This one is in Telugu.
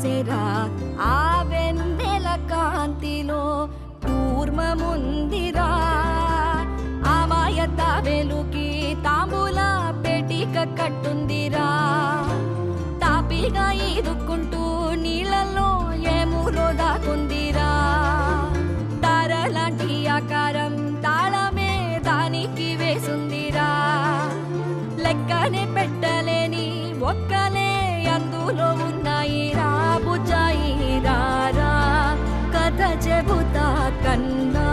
పూసెరా ఆ వెన్నెల కాంతిలో కూర్మముందిరా ఆమాయత వెలుకి తాంబూల పెటిక కట్టుందిరా తాపిగా ఈదుకుంటూ నీళ్ళల్లో ఏములో దాకుందిరా తారలాంటి ఆకారం తాళమే దానికి వేసుందిరా లెక్కనే పెట్టలేని ఒక్కలే అందులో ఉన్నాయిరా బుజ్జాయి రారా కథ చెబుతా కన్నా